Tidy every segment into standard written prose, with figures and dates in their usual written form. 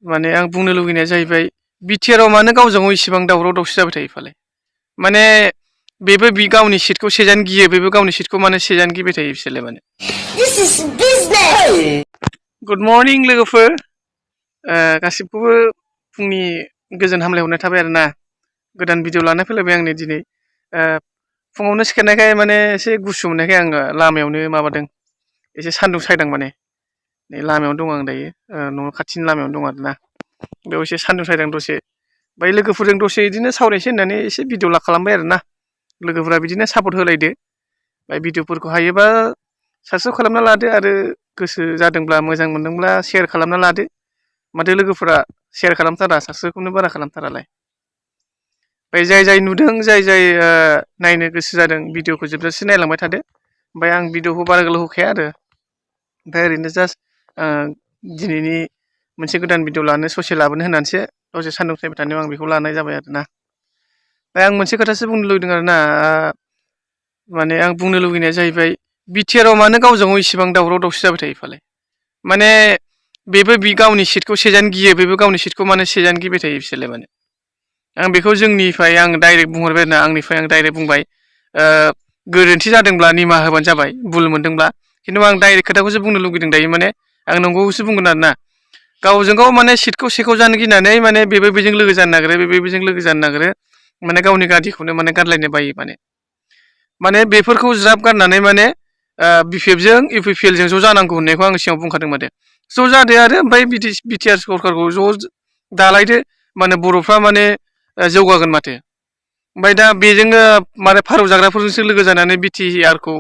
माने आं बुंनो लुगैनाया जाहैबाय BTR आव मानो गावजों गाव इसिबां दावराव दावसि जाबाय थायो फालाय माने बेबो गावनि सीटखौ सेजानो गियो बेबो गावनि सीटखौ माने सेजानो गिबाय थायो बिसोरलाय माने This is business good morning लोगोफोर गासिबखौबो फुंनि गोजोन हामलायहरनाय थाबाय आरोना गोदान भिडिअ लाना फैलायबाय आंनि दिनै फुङावनो सिखारनायखाय माने एसे गुसु मोननायखाय आङो लामायावनो माबादों एसे सान्दुं सायदां माने नै लामायावनो दं आं दायो न' खाथिनि लामायावनो दं आरोना बेयाव एसे सान्दुं सायदां दसे ओमफ्राय लोगोफोरजों दसे बिदिनो सावरायनोसै होननानै एसे भिडिअ खालामबाय आरोना लोगोफोरा बिदिनो सापर्ट होलायदो ओमफ्राय भिडिअफोरखौ हायोबा साबस्क्राइब खालामना लादो आरो गोसो जादोंब्ला मोजां मोनदोंब्ला शेयार खालामना लादो माथो लोगोफोरा शेयार खालामथारा साबस्क्राइबखौनो बारा खालामथारालाय ओमफ्राय जाय नुदों जाय नायनो गोसो जादों भिडिअखौ जोबजासे नायलांबाय थादो ओमफ्राय आं भिडिअखौ बारा गोलाव होखाया आरो ओमफ्राय ओरैनो जास्ट दिनैनि मोनसे गोदान भिडिअ लानो ससे लाबोनो होननानैसो दसे सान्दुं सायबाय थानायाव आं बेखौ लानाय जाबाय आरोना ओमफ्राय आं मोनसे खोथासो बुंनो लुगैदों आरोना माने आं बुंनो लुगैनाया जाहैबाय BTR आव मानो गावजों गाव इसिबां दावराव दावसि जाबाय थायो फालाय माने बेबो गावनि सीटखौ सेजानो गियो बेबो गावनि सीटखौ माने सेजानो गिबाय थायो बिसोरलाय माने आं बेखौ जोंनिफ्राय आं डाइरेक्ट बुंहरबाय आरोना आंनिफ्राय आं डाइरेक्ट बुंबाय गोरोन्थि जादोंब्ला निमाहा होबानो जाबाय भुल मोनदोंब्ला खिन्थु आं डाइरेक्ट खोथाखौसो बुंनो लुगैदों दायो माने आं नंगौसो बुंगोन आरोना गावजों गाव माने सीटखौ सेखौ जानो गिनानै माने बेबो बेजों लोगो जानो नागिरो बेबो बेजों लोगो जानो नागिरो माने गावनि गादिखौनो माने गारलायनो बायो माने बेफोरखौ ज्राब गारनानै माने BPF जों UPPL जों ज' जानांगौ होननायखौ आं सिगाङाव बुंखादों माथो ज' जादो आरो ओमफ्राय BTR सरकारखौ ज' दालायदो माने बर'फ्रा माने जौगागोन माथो ओमफ्राय दा बेजोंनो माने फारौ जाग्राफोरजोंसो लोगो जानानै BTR खौ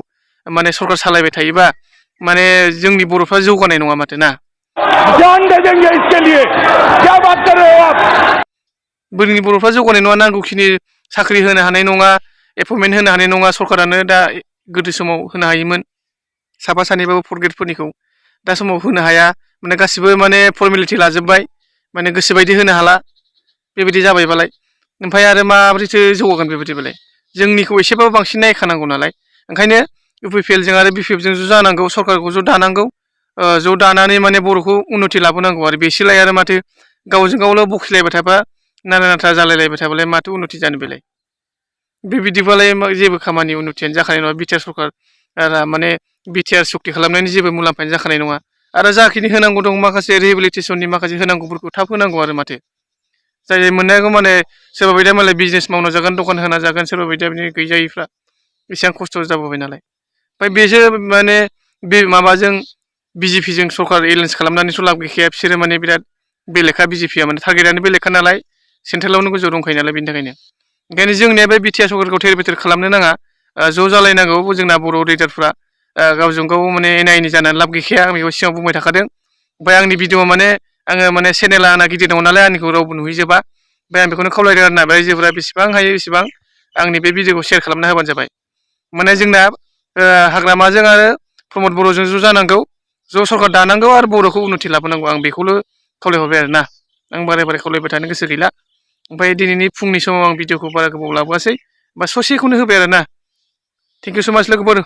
माने सरकार सालायबाय थायोबा माने जोंनि बर'फ्रा जौगानाय नङा माथो ना जोंनि बर'फ्रा जौगानाय नङा नांगौखिनि साख्रि होनो हानाय नङा एपइन्टमेन्ट होनो हानाय नङा सरकारानो दा गोदो समाव होनो हायोमोन साफा सानैबाबो फर्थ ग्रेडफोरनिखौ दा समाव होनो हाया माने गासिबो माने फर्मेलिटि लाजोब्बाय माने गोसोबायदि होनो हाला बेबायदि जाबायबालाय ओमफ्राय आरो माबोरैथो जौगागोन बेबायदिबालाय जोंनिखौ एसेबाबो बांसिन नायखानांगौ नालाय ओंखायनो UPPL जों आरो BPF जों ज' जानांगौ सरकारखौ ज' दानांगौ ज' दानानै माने बर'खौ उन्नति लाबोनांगौ आरो बेसोलाय आरो माथो गावजों गावल' बखिलायबाय थाबा नारा नाथा जालायलायबाय थाबालाय माथो उन्नति जानो बेलाय बेबायदिबालाय जेबो खामानि उन्नतियानो जाखानाय नङा BTR सरकार माने BTR सक्ति खालामनायनि जेबो मुलाम्फायानो जाखानाय नङा आरो जाखिनि होनांगौ दं माखासे रिहेबिलिटेसननि माखासे होनांगौफोरखौ थाब होनांगौ आरो माथो जाय मोननायखौ माने सोरबा बायदिया मालाय बिजनेस मावना जागोन दखान होना जागोन सोरबा बायदिया बिदिनो गैजायैफ्रा एसेबां खस्थ' जाबोबाय नालाय ओमफ्राय बेसो माने बे माबाजों BJP जों सरकार एलायन्स खालामनानैथ' लाब गैखाया बिसोरो माने बिराद बेलेखा BJP आ माने टारगेटआनो बेलेखा नालाय सेन्ट्रेलावनो गोजौ दंखायो नालाय बेनि थाखायनो ओंखायनो जोंनिया बे BTR सरकारखौ थेर बेथेर खालामनो नाङा ज' जालायनांगौ जोंना बर' लिडारफ्रा गावजों गाव माने एना एनि जानानै लाब गैखाया आं बेखौ सिगाङाव बुंबाय थाखादों ओमफ्राय आंनि भिडिअ माने आङो माने चेनेला आंना गिदिर दङ नालाय आंनिखौ रावबो नुहैजोबा ओमफ्राय आं बेखौनो खावलायदों आरोना रायजोफोरा बेसेबां हायो बेसेबां आंनि बे भिडिअखौ शेयार खालामना होबानो जाबाय माने जोंना हाग्रामाजों आरो प्रमद बर'जों ज' जानांगौ ज' सरकार दानांगौ आरो बर'खौ उन्नति लाबोनांगौ आं बेखौल' खावलायहरबाय आरोना आं बारे बारे खावलायबाय थानो गोसो गैला ओमफ्राय दिनैनि फुंनि समाव आं भिडिअखौ बारा गोबाव लाबोआसै बा ससेखौनो होबाय आरोना थेंक इउ स' माच लोगोफोर